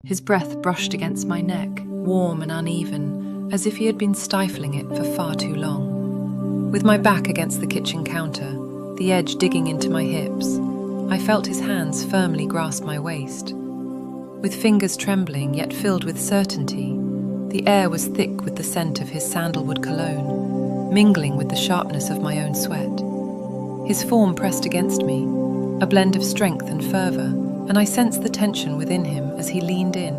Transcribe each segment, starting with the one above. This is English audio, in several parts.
His breath brushed against my neck, warm and uneven, as if he had been stifling it for far too long. With my back against the kitchen counter, the edge digging into my hips, I felt his hands firmly grasp my waist. With fingers trembling yet filled with certainty, the air was thick with the scent of his sandalwood cologne, mingling with the sharpness of my own sweat. His form pressed against me, a blend of strength and fervor, and I sensed the tension within him as he leaned in,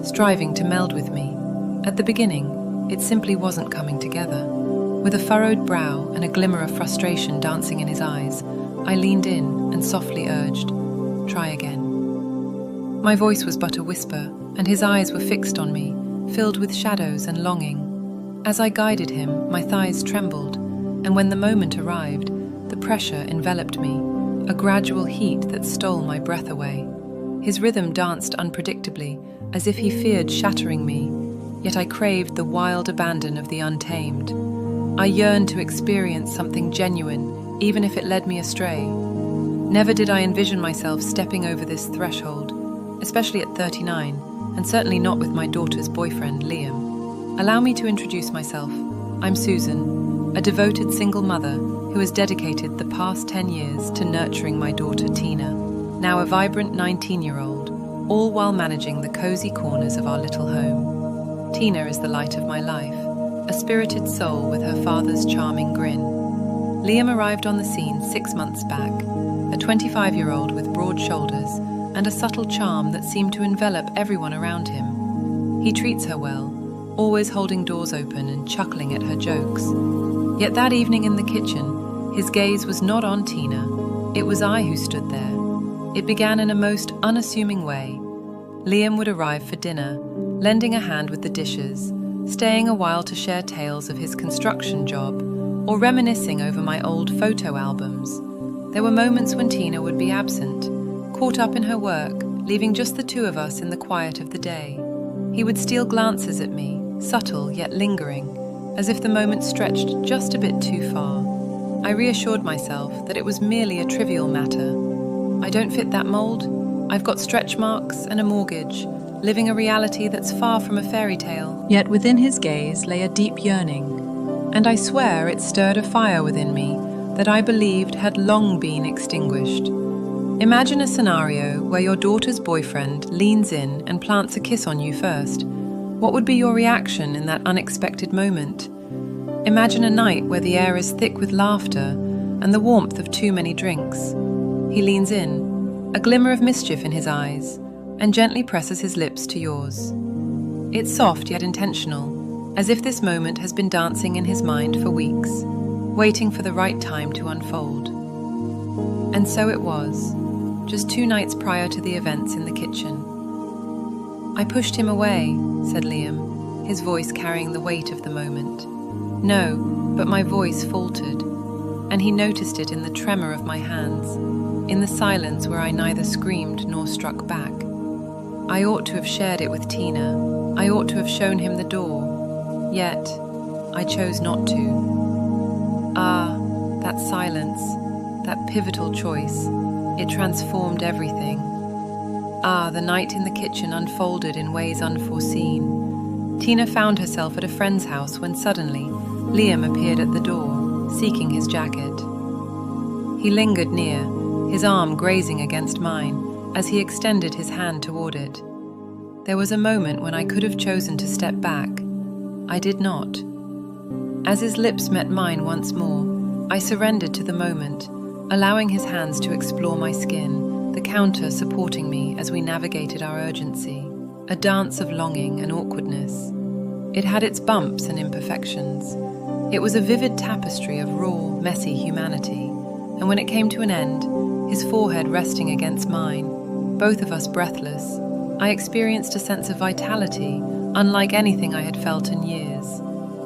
striving to meld with me. At the beginning, it simply wasn't coming together. With a furrowed brow and a glimmer of frustration dancing in his eyes, I leaned in and softly urged, "Try again." My voice was but a whisper, and his eyes were fixed on me, filled with shadows and longing. As I guided him, my thighs trembled, and when the moment arrived, the pressure enveloped me, a gradual heat that stole my breath away. His rhythm danced unpredictably, as if he feared shattering me, yet I craved the wild abandon of the untamed. I yearned to experience something genuine, even if it led me astray. Never did I envision myself stepping over this threshold, especially at 39, and certainly not with my daughter's boyfriend, Liam. Allow me to introduce myself. I'm Susan, a devoted single mother who has dedicated the past 10 years to nurturing my daughter Tina, now a vibrant 19-year-old, all while managing the cozy corners of our little home. Tina is the light of my life, a spirited soul with her father's charming grin. Liam arrived on the scene 6 months back, a 25-year-old with broad shoulders and a subtle charm that seemed to envelop everyone around him. He treats her well, always holding doors open and chuckling at her jokes. Yet that evening in the kitchen, his gaze was not on Tina, it was I who stood there. It began in a most unassuming way. Liam would arrive for dinner, lending a hand with the dishes, staying a while to share tales of his construction job, or reminiscing over my old photo albums. There were moments when Tina would be absent, caught up in her work, leaving just the two of us in the quiet of the day. He would steal glances at me, subtle yet lingering, as if the moment stretched just a bit too far. I reassured myself that it was merely a trivial matter. I don't fit that mold. I've got stretch marks and a mortgage, living a reality that's far from a fairy tale. Yet within his gaze lay a deep yearning, and I swear it stirred a fire within me that I believed had long been extinguished. Imagine a scenario where your daughter's boyfriend leans in and plants a kiss on you first. What would be your reaction in that unexpected moment? Imagine a night where the air is thick with laughter and the warmth of too many drinks. He leans in, a glimmer of mischief in his eyes, and gently presses his lips to yours. It's soft yet intentional, as if this moment has been dancing in his mind for weeks, waiting for the right time to unfold. And so it was, just 2 nights prior to the events in the kitchen. "I pushed him away," said Liam, his voice carrying the weight of the moment. "No, but my voice faltered, and he noticed it in the tremor of my hands, in the silence where I neither screamed nor struck back. I ought to have shared it with Tina. I ought to have shown him the door. Yet, I chose not to. Ah, that silence, that pivotal choice, it transformed everything. Ah, the night in the kitchen unfolded in ways unforeseen. Tina found herself at a friend's house when suddenly Liam appeared at the door, seeking his jacket. He lingered near, his arm grazing against mine, as he extended his hand toward it. There was a moment when I could have chosen to step back. I did not. As his lips met mine once more, I surrendered to the moment, allowing his hands to explore my skin, the counter supporting me as we navigated our urgency, a dance of longing and awkwardness. It had its bumps and imperfections. It was a vivid tapestry of raw, messy humanity, and when it came to an end, his forehead resting against mine, both of us breathless, I experienced a sense of vitality unlike anything I had felt in years.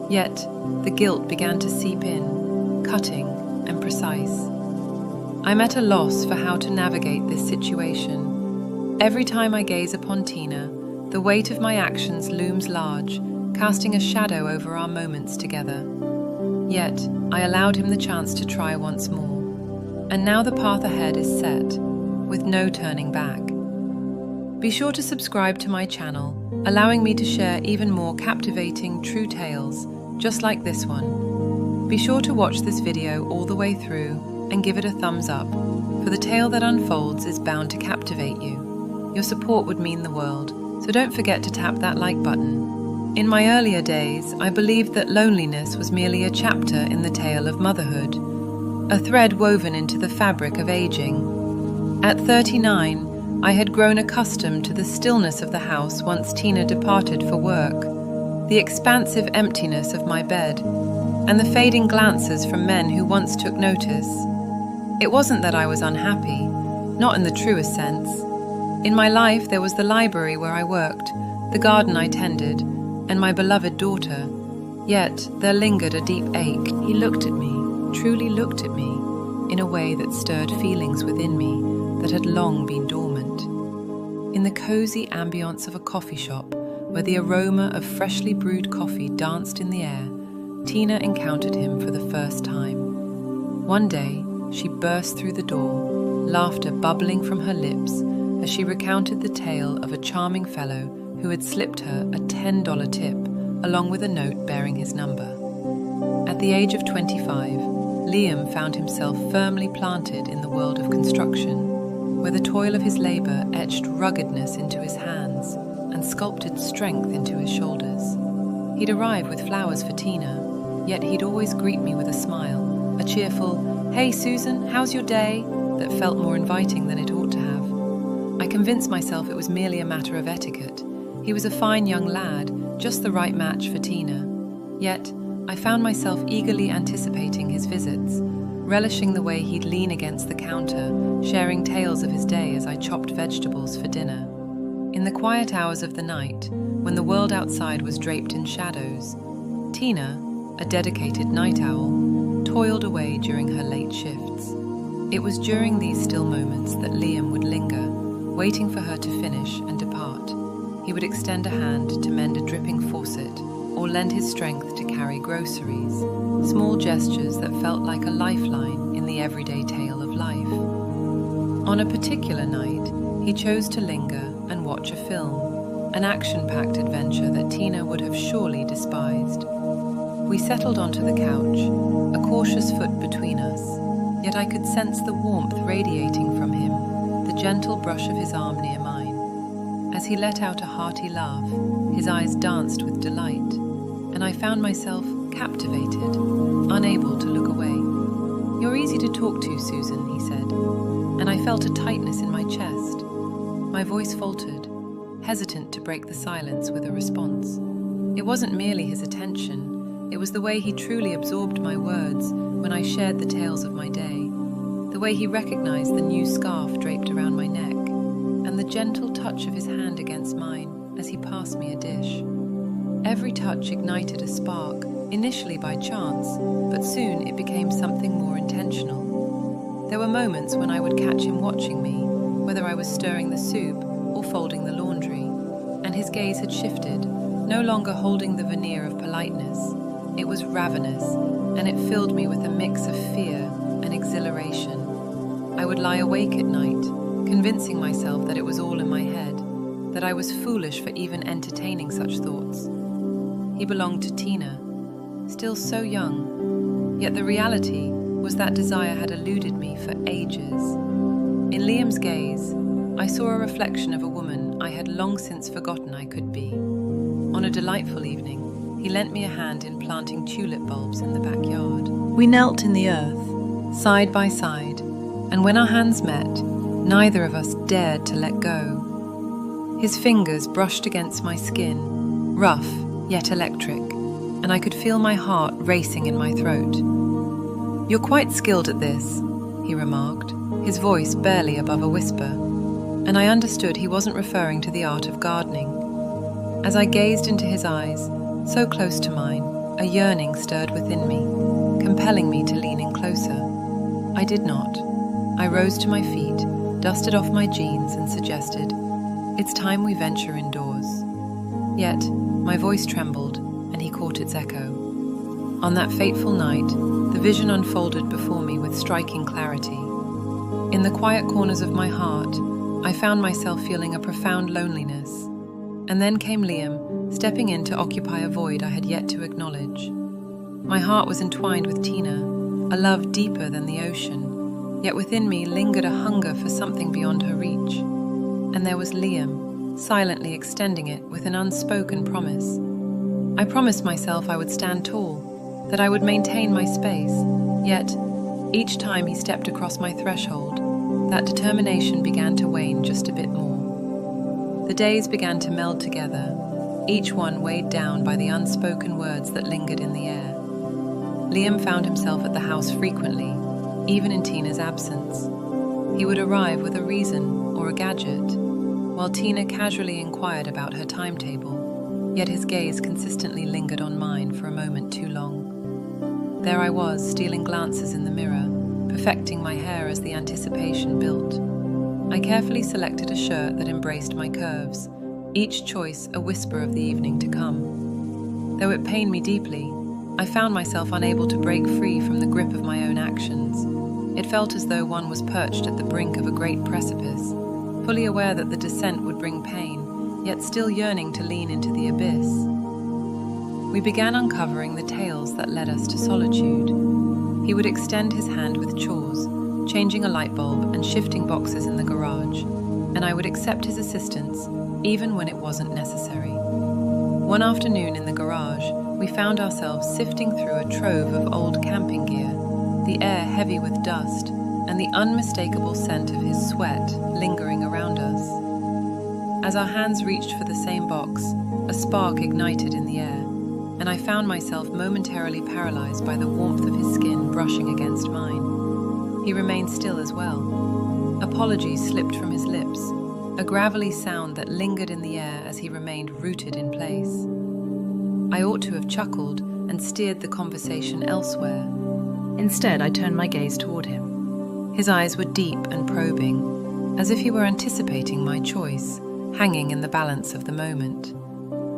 Yet, the guilt began to seep in, cutting and precise. I'm at a loss for how to navigate this situation. Every time I gaze upon Tina, the weight of my actions looms large, casting a shadow over our moments together. Yet, I allowed him the chance to try once more. And now the path ahead is set, with no turning back. Be sure to subscribe to my channel, allowing me to share even more captivating true tales, just like this one. Be sure to watch this video all the way through and give it a thumbs up, for the tale that unfolds is bound to captivate you. Your support would mean the world, so don't forget to tap that like button. In my earlier days, I believed that loneliness was merely a chapter in the tale of motherhood, a thread woven into the fabric of aging. At 39, I had grown accustomed to the stillness of the house once Tina departed for work, the expansive emptiness of my bed, and the fading glances from men who once took notice. It wasn't that I was unhappy, not in the truest sense. In my life there was the library where I worked, the garden I tended, and my beloved daughter. Yet there lingered a deep ache. He looked at me, truly looked at me, in a way that stirred feelings within me that had long been dormant. In the cozy ambience of a coffee shop, where the aroma of freshly brewed coffee danced in the air, Tina encountered him for the first time. One day, she burst through the door, laughter bubbling from her lips as she recounted the tale of a charming fellow who had slipped her a $10 tip, along with a note bearing his number. At the age of 25, Liam found himself firmly planted in the world of construction, where the toil of his labor etched ruggedness into his hands and sculpted strength into his shoulders. He'd arrive with flowers for Tina, yet he'd always greet me with a smile, a cheerful, "Hey Susan, how's your day?" that felt more inviting than it ought to have. I convinced myself it was merely a matter of etiquette. He was a fine young lad, just the right match for Tina. Yet, I found myself eagerly anticipating his visits, relishing the way he'd lean against the counter, sharing tales of his day as I chopped vegetables for dinner. In the quiet hours of the night, when the world outside was draped in shadows, Tina, a dedicated night owl, toiled away during her late shifts. It was during these still moments that Liam would linger, waiting for her to finish and depart. He would extend a hand to mend a dripping faucet or lend his strength to carry groceries, small gestures that felt like a lifeline in the everyday tale of life. On a particular night, he chose to linger and watch a film, an action-packed adventure that Tina would have surely despised. We settled onto the couch, a cautious foot between us, yet I could sense the warmth radiating from him, the gentle brush of his arm near mine. As he let out a hearty laugh, his eyes danced with delight, and I found myself captivated, unable to look away. "You're easy to talk to, Susan," he said, and I felt a tightness in my chest. My voice faltered, hesitant to break the silence with a response. It wasn't merely his attention, it was the way he truly absorbed my words when I shared the tales of my day, the way he recognized the new scarf draped around my neck, and the gentle touch of his hand against mine as he passed me a dish. Every touch ignited a spark, initially by chance, but soon it became something more intentional. There were moments when I would catch him watching me, whether I was stirring the soup or folding the laundry, and his gaze had shifted, no longer holding the veneer of politeness. It was ravenous, and it filled me with a mix of fear and exhilaration. I would lie awake at night, convincing myself that it was all in my head, that I was foolish for even entertaining such thoughts. He belonged to Tina, still so young, yet the reality was that desire had eluded me for ages. In Liam's gaze, I saw a reflection of a woman I had long since forgotten I could be. On a delightful evening, he lent me a hand in planting tulip bulbs in the backyard. We knelt in the earth, side by side, and when our hands met, neither of us dared to let go. His fingers brushed against my skin, rough yet electric, and I could feel my heart racing in my throat. "You're quite skilled at this," he remarked, his voice barely above a whisper, and I understood he wasn't referring to the art of gardening. As I gazed into his eyes, so close to mine, a yearning stirred within me, compelling me to lean in closer. I did not. I rose to my feet, dusted off my jeans, and suggested, "It's time we venture indoors." Yet, my voice trembled, and he caught its echo. On that fateful night, the vision unfolded before me with striking clarity. In the quiet corners of my heart, I found myself feeling a profound loneliness. And then came Liam, stepping in to occupy a void I had yet to acknowledge. My heart was entwined with Tina, a love deeper than the ocean, yet within me lingered a hunger for something beyond her reach. And there was Liam, silently extending it with an unspoken promise. I promised myself I would stand tall, that I would maintain my space, yet, each time he stepped across my threshold, that determination began to wane just a bit more. The days began to meld together, each one weighed down by the unspoken words that lingered in the air. Liam found himself at the house frequently, even in Tina's absence. He would arrive with a reason or a gadget, while Tina casually inquired about her timetable, yet his gaze consistently lingered on mine for a moment too long. There I was, stealing glances in the mirror, perfecting my hair as the anticipation built. I carefully selected a shirt that embraced my curves, each choice a whisper of the evening to come. Though it pained me deeply, I found myself unable to break free from the grip of my own actions. It felt as though one was perched at the brink of a great precipice, fully aware that the descent would bring pain, yet still yearning to lean into the abyss. We began uncovering the tales that led us to solitude. He would extend his hand with chores, changing a light bulb and shifting boxes in the garage, and I would accept his assistance, even when it wasn't necessary. One afternoon in the garage, we found ourselves sifting through a trove of old camping gear, the air heavy with dust, and the unmistakable scent of his sweat lingering around us. As our hands reached for the same box, a spark ignited in the air, and I found myself momentarily paralyzed by the warmth of his skin brushing against mine. He remained still as well. Apologies slipped from his lips, a gravelly sound that lingered in the air as he remained rooted in place. I ought to have chuckled and steered the conversation elsewhere. Instead, I turned my gaze toward him. His eyes were deep and probing, as if he were anticipating my choice, hanging in the balance of the moment.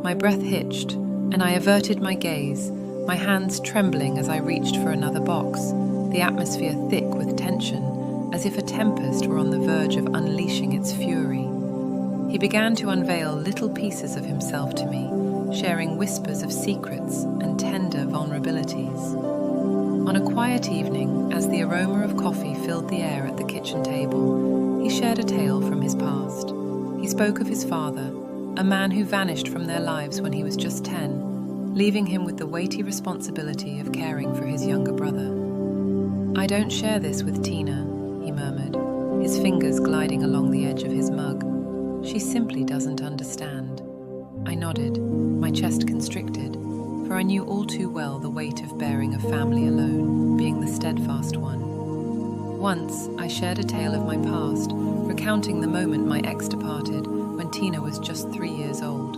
My breath hitched, and I averted my gaze, my hands trembling as I reached for another box, the atmosphere thick with tension, as if a tempest were on the verge of unleashing its fury. He began to unveil little pieces of himself to me, sharing whispers of secrets and tender vulnerabilities. On a quiet evening, as the aroma of coffee filled the air at the kitchen table, he shared a tale from his past. He spoke of his father, a man who vanished from their lives when he was just 10, leaving him with the weighty responsibility of caring for his younger brother. "I don't share this with Tina," he murmured, his fingers gliding along the edge of his mug. "She simply doesn't understand." I nodded, my chest constricted, for I knew all too well the weight of bearing a family alone, being the steadfast one. Once, I shared a tale of my past, recounting the moment my ex departed, when Tina was just 3 years old.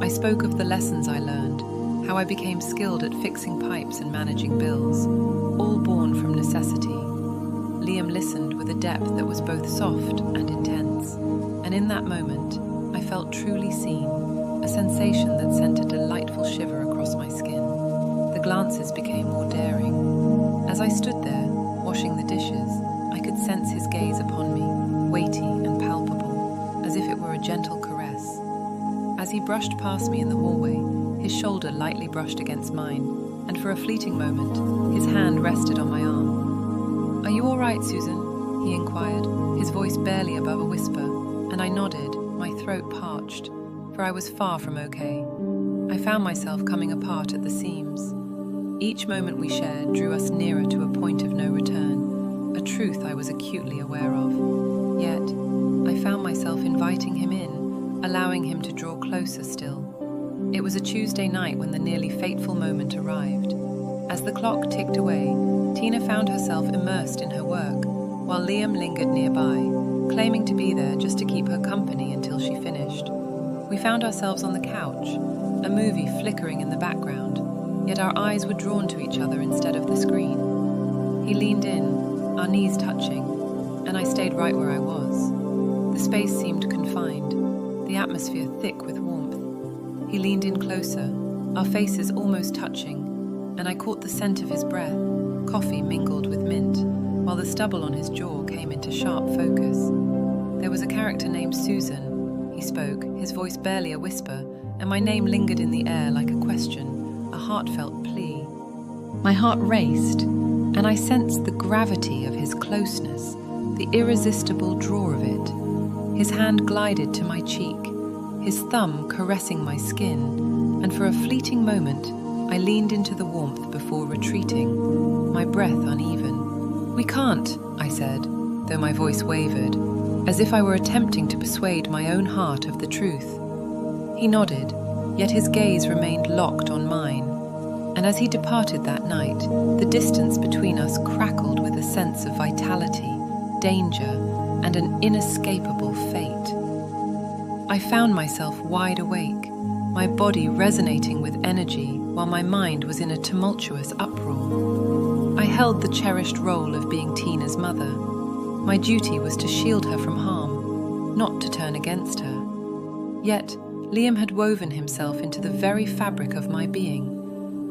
I spoke of the lessons I learned, how I became skilled at fixing pipes and managing bills, all born from necessity. Liam listened with a depth that was both soft and intense, and in that moment, I felt truly seen, a sensation that sent a delightful shiver across my skin. The glances became more daring. As I stood there, washing the dishes, I could sense his gaze upon me, weighty and palpable, as if it were a gentle caress. As he brushed past me in the hallway, his shoulder lightly brushed against mine, and for a fleeting moment, his hand rested on my arm. "Are you all right, Susan?" he inquired, his voice barely above a whisper, and I nodded, my throat parched, for I was far from okay. I found myself coming apart at the seams. Each moment we shared drew us nearer to a point of no return, a truth I was acutely aware of. Yet, I found myself inviting him in, allowing him to draw closer still. It was a Tuesday night when the nearly fateful moment arrived. As the clock ticked away, Tina found herself immersed in her work, while Liam lingered nearby, claiming to be there just to keep her company until she finished. We found ourselves on the couch, a movie flickering in the background, yet our eyes were drawn to each other instead of the screen. He leaned in, our knees touching, and I stayed right where I was. The space seemed confined, the atmosphere thick with warmth. He leaned in closer, our faces almost touching, and I caught the scent of his breath, coffee mingled with mint, while the stubble on his jaw came into sharp focus. There was a character named Susan. He spoke, his voice barely a whisper, and my name lingered in the air like a question, a heartfelt plea. My heart raced, and I sensed the gravity of his closeness, the irresistible draw of it. His hand glided to my cheek, his thumb caressing my skin, and for a fleeting moment, I leaned into the warmth before retreating, my breath uneven. "We can't," I said, though my voice wavered, as if I were attempting to persuade my own heart of the truth. He nodded, yet his gaze remained locked on mine, and as he departed that night, the distance between us crackled with a sense of vitality, danger, and an inescapable fate. I found myself wide awake, my body resonating with energy while my mind was in a tumultuous uproar. I held the cherished role of being Tina's mother. My duty was to shield her from harm, not to turn against her. Yet, Liam had woven himself into the very fabric of my being,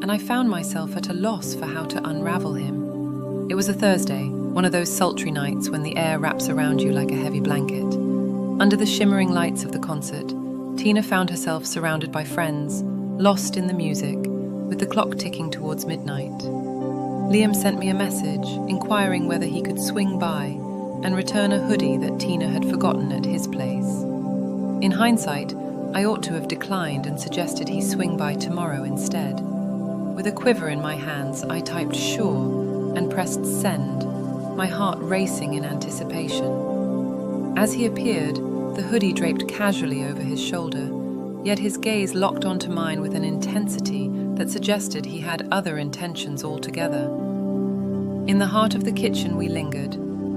and I found myself at a loss for how to unravel him. It was a Thursday, one of those sultry nights when the air wraps around you like a heavy blanket. Under the shimmering lights of the concert, Tina found herself surrounded by friends, lost in the music, with the clock ticking towards midnight. Liam sent me a message, inquiring whether he could swing by and return a hoodie that Tina had forgotten at his place. In hindsight, I ought to have declined and suggested he swing by tomorrow instead. With a quiver in my hands, I typed "sure" and pressed send, my heart racing in anticipation. As he appeared, the hoodie draped casually over his shoulder, yet his gaze locked onto mine with an intensity that suggested he had other intentions altogether. In the heart of the kitchen we lingered,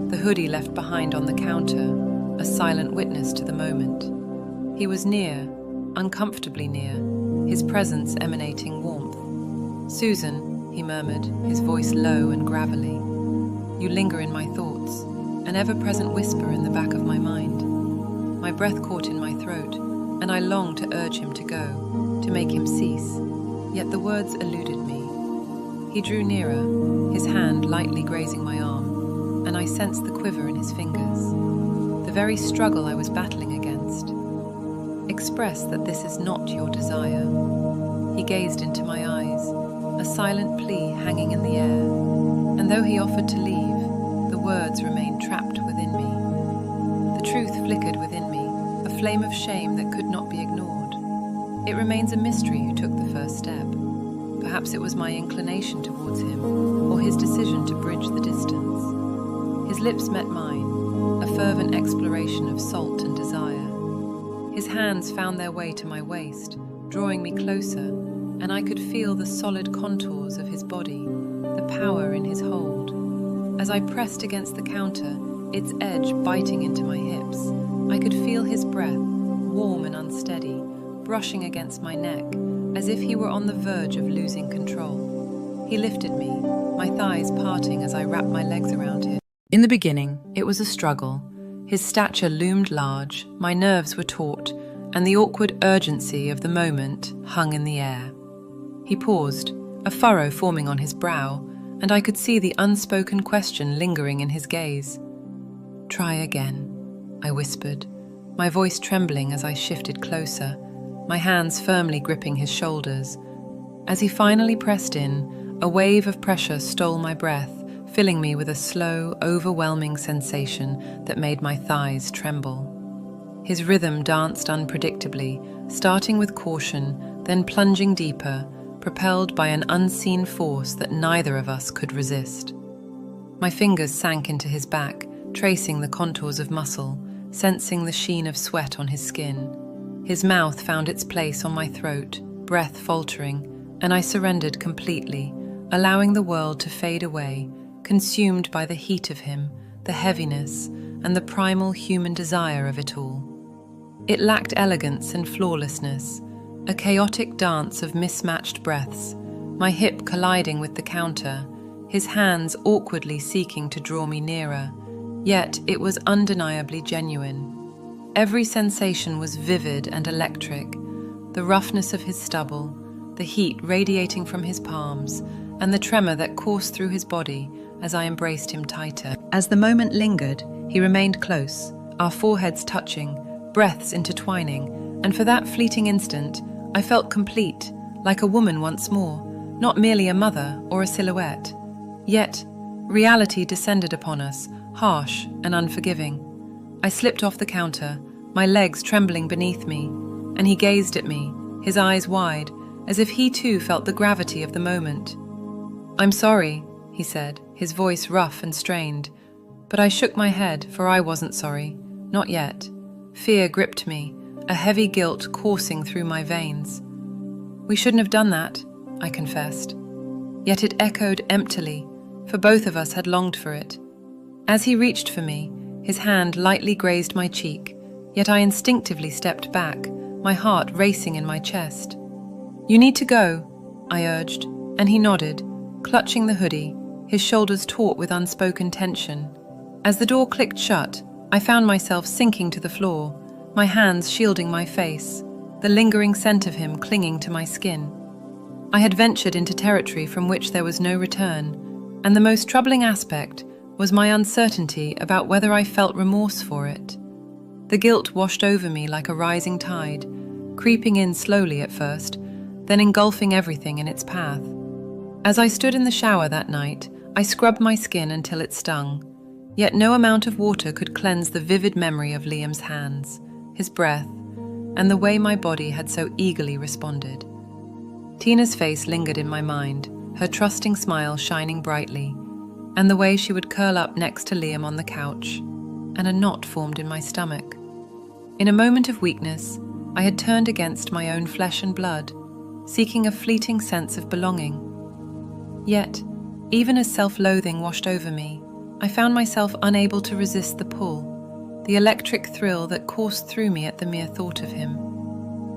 the hoodie left behind on the counter, a silent witness to the moment. He was near, uncomfortably near, his presence emanating warmth. "Susan," he murmured, his voice low and gravelly. "You linger in my thoughts, an ever-present whisper in the back of my mind." My breath caught in my throat, and I longed to urge him to go, to make him cease, yet the words eluded me. He drew nearer, his hand lightly grazing my arm, and I sensed the quiver in his fingers, the very struggle I was battling against. "Express that this is not your desire." He gazed into my eyes, a silent plea hanging in the air, and though he offered to leave, the words remained trapped within me. The truth flickered within me, a flame of shame that could not be ignored. It remains a mystery who took the first step. Perhaps it was my inclination towards him, or his decision to bridge the distance. His lips met mine, a fervent exploration of salt and desire. His hands found their way to my waist, drawing me closer, and I could feel the solid contours of his body, the power in his hold. As I pressed against the counter, its edge biting into my hips, I could feel his breath, warm and unsteady, brushing against my neck, as if he were on the verge of losing control. He lifted me, my thighs parting as I wrapped my legs around him. In the beginning, it was a struggle. His stature loomed large, my nerves were taut, and the awkward urgency of the moment hung in the air. He paused, a furrow forming on his brow, and I could see the unspoken question lingering in his gaze. "Try again," I whispered, my voice trembling as I shifted closer, my hands firmly gripping his shoulders. As he finally pressed in, a wave of pressure stole my breath, filling me with a slow, overwhelming sensation that made my thighs tremble. His rhythm danced unpredictably, starting with caution, then plunging deeper, propelled by an unseen force that neither of us could resist. My fingers sank into his back, tracing the contours of muscle, sensing the sheen of sweat on his skin. His mouth found its place on my throat, breath faltering, and I surrendered completely, allowing the world to fade away, consumed by the heat of him, the heaviness, and the primal human desire of it all. It lacked elegance and flawlessness, a chaotic dance of mismatched breaths, my hip colliding with the counter, his hands awkwardly seeking to draw me nearer. Yet it was undeniably genuine. Every sensation was vivid and electric, the roughness of his stubble, the heat radiating from his palms, and the tremor that coursed through his body as I embraced him tighter. As the moment lingered, he remained close, our foreheads touching, breaths intertwining, and for that fleeting instant, I felt complete, like a woman once more, not merely a mother or a silhouette. Yet, reality descended upon us, harsh and unforgiving. I slipped off the counter, my legs trembling beneath me, and he gazed at me, his eyes wide, as if he too felt the gravity of the moment. "I'm sorry," he said, his voice rough and strained. But I shook my head, for I wasn't sorry. Not yet. Fear gripped me, a heavy guilt coursing through my veins. "We shouldn't have done that," I confessed. Yet it echoed emptily, for both of us had longed for it. As he reached for me, his hand lightly grazed my cheek, yet I instinctively stepped back, my heart racing in my chest. "You need to go," I urged, and he nodded, clutching the hoodie, his shoulders taut with unspoken tension. As the door clicked shut, I found myself sinking to the floor, my hands shielding my face, the lingering scent of him clinging to my skin. I had ventured into territory from which there was no return, and the most troubling aspect was my uncertainty about whether I felt remorse for it. The guilt washed over me like a rising tide, creeping in slowly at first, then engulfing everything in its path. As I stood in the shower that night, I scrubbed my skin until it stung. Yet no amount of water could cleanse the vivid memory of Liam's hands, his breath, and the way my body had so eagerly responded. Tina's face lingered in my mind, her trusting smile shining brightly, and the way she would curl up next to Liam on the couch, and a knot formed in my stomach. In a moment of weakness, I had turned against my own flesh and blood, seeking a fleeting sense of belonging. Yet, even as self-loathing washed over me, I found myself unable to resist the pull, the electric thrill that coursed through me at the mere thought of him.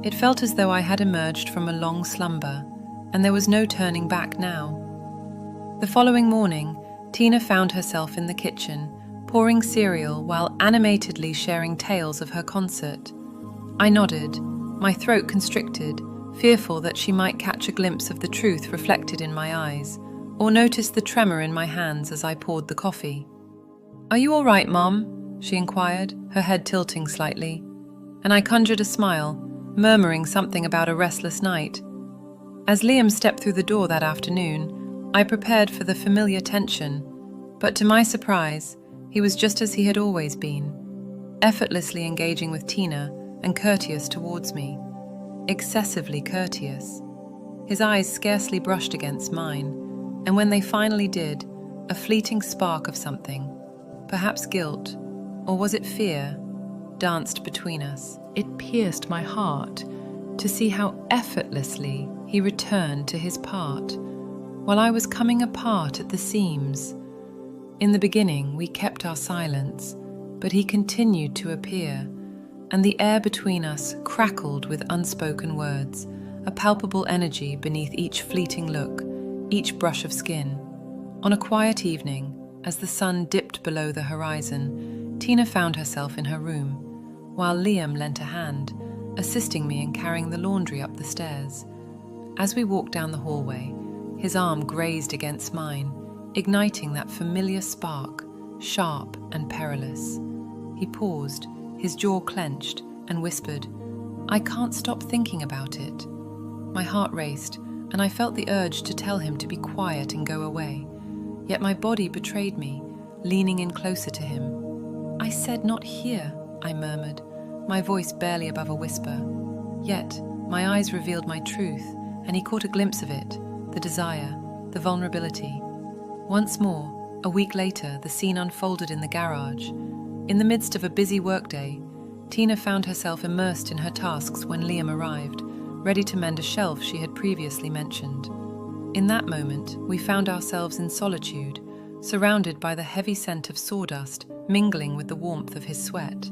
It felt as though I had emerged from a long slumber, and there was no turning back now. The following morning, Tina found herself in the kitchen, pouring cereal while animatedly sharing tales of her concert. I nodded, my throat constricted, fearful that she might catch a glimpse of the truth reflected in my eyes, or notice the tremor in my hands as I poured the coffee. "Are you all right, Mom?" she inquired, her head tilting slightly, and I conjured a smile, murmuring something about a restless night. As Liam stepped through the door that afternoon, I prepared for the familiar tension, but to my surprise, he was just as he had always been, effortlessly engaging with Tina and courteous towards me. Excessively courteous. His eyes scarcely brushed against mine, and when they finally did, a fleeting spark of something, perhaps guilt, or was it fear, danced between us. It pierced my heart to see how effortlessly he returned to his part, while I was coming apart at the seams. In the beginning, we kept our silence, but he continued to appear, and the air between us crackled with unspoken words, a palpable energy beneath each fleeting look, each brush of skin. On a quiet evening, as the sun dipped below the horizon, Tina found herself in her room, while Liam lent a hand, assisting me in carrying the laundry up the stairs. As we walked down the hallway, his arm grazed against mine, igniting that familiar spark, sharp and perilous. He paused, his jaw clenched, and whispered, "I can't stop thinking about it." My heart raced, and I felt the urge to tell him to be quiet and go away. Yet my body betrayed me, leaning in closer to him. "I said not here," I murmured, my voice barely above a whisper. Yet my eyes revealed my truth, and he caught a glimpse of it, the desire, the vulnerability. Once more, a week later, the scene unfolded in the garage. In the midst of a busy workday, Tina found herself immersed in her tasks when Liam arrived, ready to mend a shelf she had previously mentioned. In that moment, we found ourselves in solitude, surrounded by the heavy scent of sawdust mingling with the warmth of his sweat.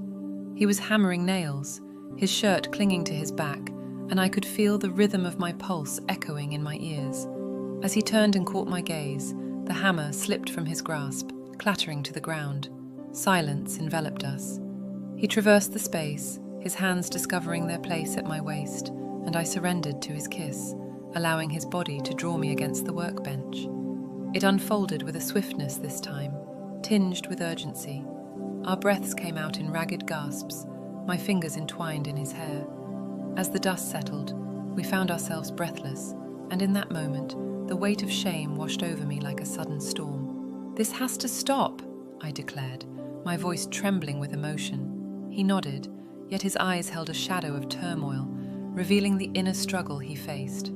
He was hammering nails, his shirt clinging to his back, and I could feel the rhythm of my pulse echoing in my ears. As he turned and caught my gaze, the hammer slipped from his grasp, clattering to the ground. Silence enveloped us. He traversed the space, his hands discovering their place at my waist, and I surrendered to his kiss, allowing his body to draw me against the workbench. It unfolded with a swiftness this time, tinged with urgency. Our breaths came out in ragged gasps, my fingers entwined in his hair. As the dust settled, we found ourselves breathless, and in that moment, the weight of shame washed over me like a sudden storm. "This has to stop," I declared, my voice trembling with emotion. He nodded, yet his eyes held a shadow of turmoil, revealing the inner struggle he faced.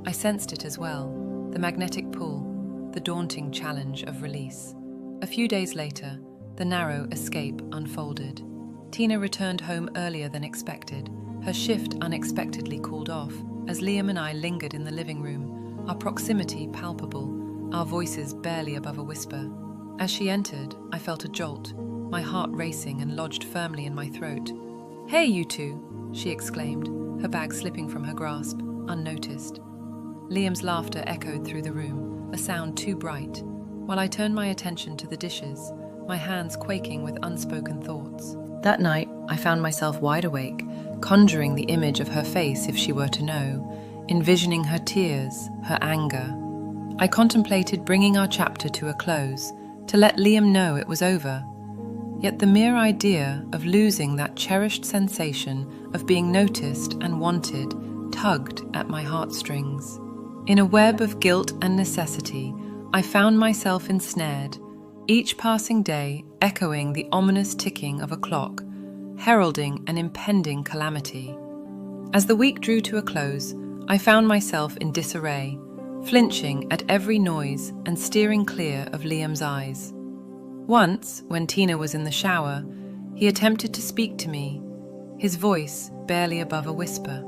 I sensed it as well, the magnetic pull, the daunting challenge of release. A few days later, the narrow escape unfolded. Tina returned home earlier than expected. Her shift unexpectedly called off, as Liam and I lingered in the living room, our proximity palpable, our voices barely above a whisper. As she entered, I felt a jolt, my heart racing and lodged firmly in my throat. "Hey, you two!" she exclaimed, her bag slipping from her grasp, unnoticed. Liam's laughter echoed through the room, a sound too bright, while I turned my attention to the dishes, my hands quaking with unspoken thoughts. That night, I found myself wide awake, conjuring the image of her face if she were to know, envisioning her tears, her anger. I contemplated bringing our chapter to a close, to let Liam know it was over. Yet the mere idea of losing that cherished sensation of being noticed and wanted tugged at my heartstrings. In a web of guilt and necessity, I found myself ensnared, each passing day echoing the ominous ticking of a clock, heralding an impending calamity. As the week drew to a close, I found myself in disarray, flinching at every noise and steering clear of Liam's eyes. Once, when Tina was in the shower, he attempted to speak to me, his voice barely above a whisper.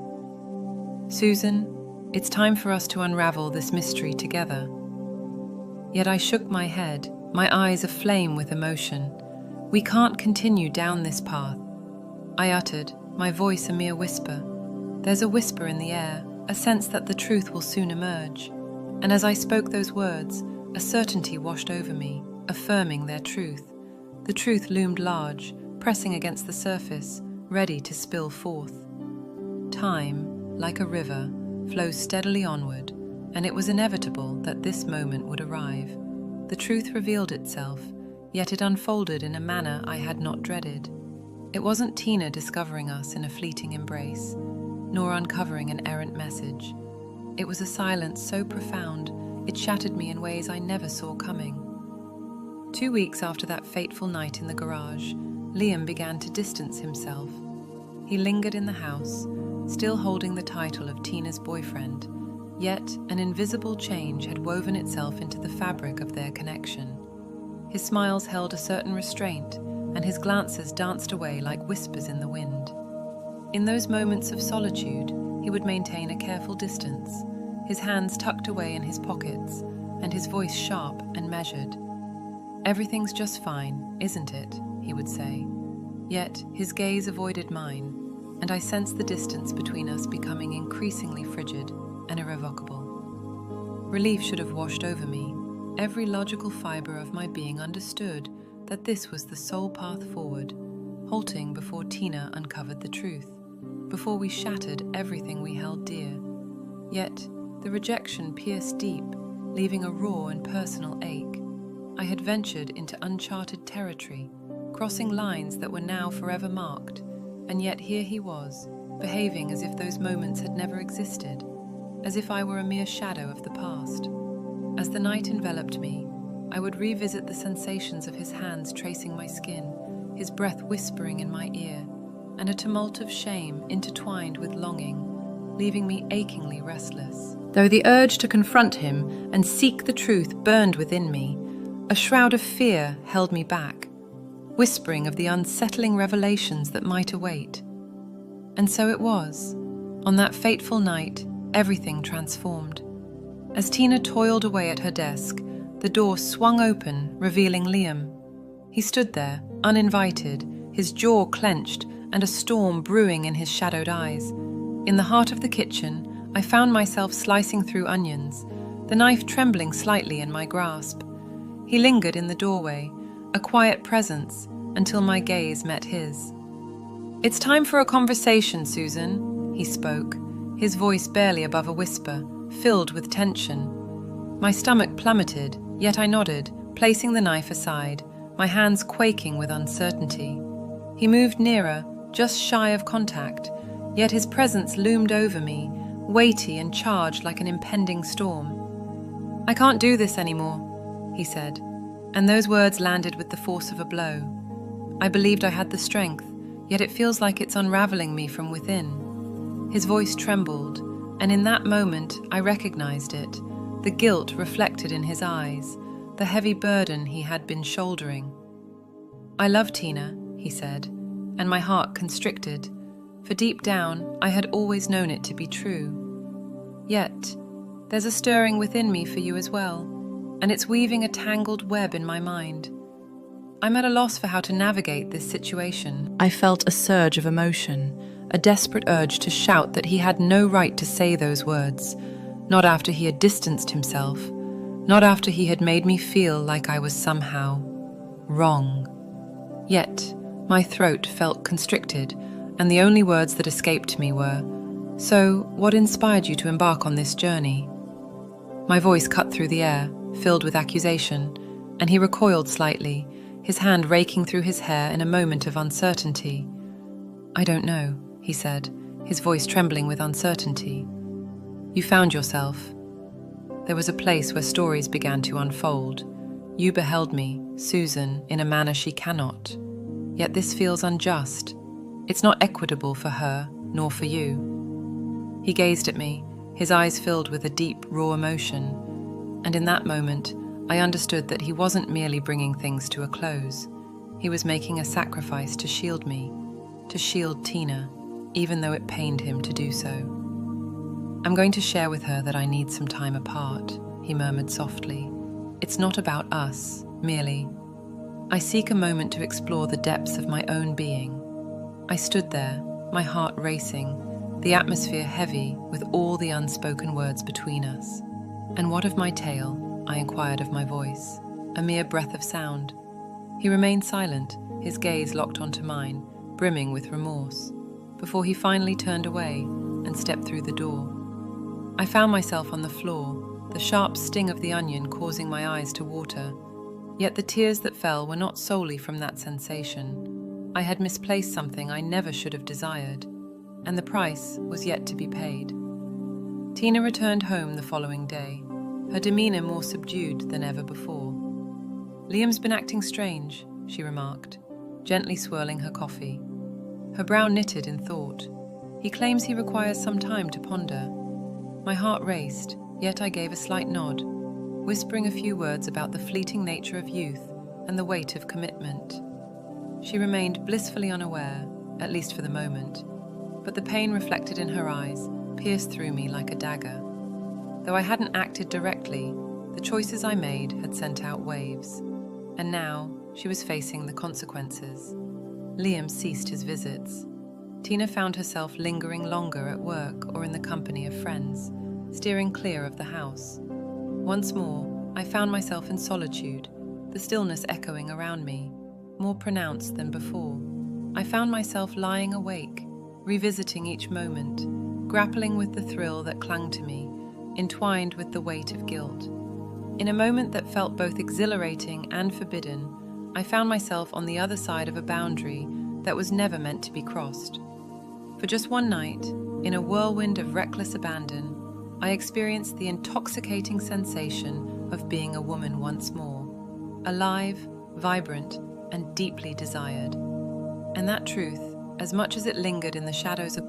"Susan, it's time for us to unravel this mystery together." Yet I shook my head, my eyes aflame with emotion. "We can't continue down this path," I uttered, my voice a mere whisper. There's a whisper in the air, a sense that the truth will soon emerge. And as I spoke those words, a certainty washed over me, affirming their truth. The truth loomed large, pressing against the surface, ready to spill forth. Time, like a river, flows steadily onward, and it was inevitable that this moment would arrive. The truth revealed itself, yet it unfolded in a manner I had not dreaded. It wasn't Tina discovering us in a fleeting embrace, nor uncovering an errant message. It was a silence so profound, it shattered me in ways I never saw coming. 2 weeks after that fateful night in the garage, Liam began to distance himself. He lingered in the house, still holding the title of Tina's boyfriend, yet an invisible change had woven itself into the fabric of their connection. His smiles held a certain restraint, and his glances danced away like whispers in the wind. In those moments of solitude, he would maintain a careful distance, his hands tucked away in his pockets, and his voice sharp and measured. "Everything's just fine, isn't it?" he would say. Yet his gaze avoided mine, and I sensed the distance between us becoming increasingly frigid and irrevocable. Relief should have washed over me. Every logical fiber of my being understood that this was the sole path forward, halting before Tina uncovered the truth, before we shattered everything we held dear. Yet the rejection pierced deep, leaving a raw and personal ache. I had ventured into uncharted territory, crossing lines that were now forever marked, and yet here he was, behaving as if those moments had never existed, as if I were a mere shadow of the past. As the night enveloped me, I would revisit the sensations of his hands tracing my skin, his breath whispering in my ear, and a tumult of shame intertwined with longing, leaving me achingly restless. Though the urge to confront him and seek the truth burned within me, a shroud of fear held me back, whispering of the unsettling revelations that might await. And so it was. On that fateful night, everything transformed. As Tina toiled away at her desk, the door swung open, revealing Liam. He stood there, uninvited, his jaw clenched and a storm brewing in his shadowed eyes. In the heart of the kitchen, I found myself slicing through onions, the knife trembling slightly in my grasp. He lingered in the doorway, a quiet presence, until my gaze met his. "It's time for a conversation, Susan," he spoke, his voice barely above a whisper, filled with tension. My stomach plummeted, yet I nodded, placing the knife aside, my hands quaking with uncertainty. He moved nearer, just shy of contact, yet his presence loomed over me, weighty and charged like an impending storm. "I can't do this anymore," he said, and those words landed with the force of a blow. I believed I had the strength, yet it feels like it's unraveling me from within. His voice trembled, and in that moment I recognized it, the guilt reflected in his eyes, the heavy burden he had been shouldering. "I love Tina," he said, and my heart constricted, for deep down I had always known it to be true. Yet, there's a stirring within me for you as well, and it's weaving a tangled web in my mind. I'm at a loss for how to navigate this situation. I felt a surge of emotion, a desperate urge to shout that he had no right to say those words, not after he had distanced himself, not after he had made me feel like I was somehow wrong. Yet, my throat felt constricted, and the only words that escaped me were, "So, what inspired you to embark on this journey?" My voice cut through the air, filled with accusation, and he recoiled slightly, his hand raking through his hair in a moment of uncertainty. "I don't know," he said, his voice trembling with uncertainty. "You found yourself. There was a place where stories began to unfold. You beheld me, Susan, in a manner she cannot. Yet this feels unjust. It's not equitable for her, nor for you." He gazed at me, his eyes filled with a deep, raw emotion, and in that moment, I understood that he wasn't merely bringing things to a close. He was making a sacrifice to shield me, to shield Tina, even though it pained him to do so. "I'm going to share with her that I need some time apart," he murmured softly. "It's not about us, merely. I seek a moment to explore the depths of my own being." I stood there, my heart racing, the atmosphere heavy with all the unspoken words between us. "And what of my tale?" I inquired of my voice, a mere breath of sound. He remained silent, his gaze locked onto mine, brimming with remorse, before he finally turned away and stepped through the door. I found myself on the floor, the sharp sting of the onion causing my eyes to water. Yet the tears that fell were not solely from that sensation. I had misplaced something I never should have desired, and the price was yet to be paid. Tina returned home the following day, her demeanor more subdued than ever before. "Liam's been acting strange," she remarked, gently swirling her coffee. Her brow knitted in thought. "He claims he requires some time to ponder." My heart raced, yet I gave a slight nod, whispering a few words about the fleeting nature of youth and the weight of commitment. She remained blissfully unaware, at least for the moment, but the pain reflected in her eyes pierced through me like a dagger. Though I hadn't acted directly, the choices I made had sent out waves, and now she was facing the consequences. Liam ceased his visits. Tina found herself lingering longer at work or in the company of friends, steering clear of the house. Once more, I found myself in solitude, the stillness echoing around me, more pronounced than before. I found myself lying awake, revisiting each moment, grappling with the thrill that clung to me, entwined with the weight of guilt. In a moment that felt both exhilarating and forbidden, I found myself on the other side of a boundary that was never meant to be crossed. For just one night, in a whirlwind of reckless abandon, I experienced the intoxicating sensation of being a woman once more, alive, vibrant, and deeply desired. And that truth, as much as it lingered in the shadows of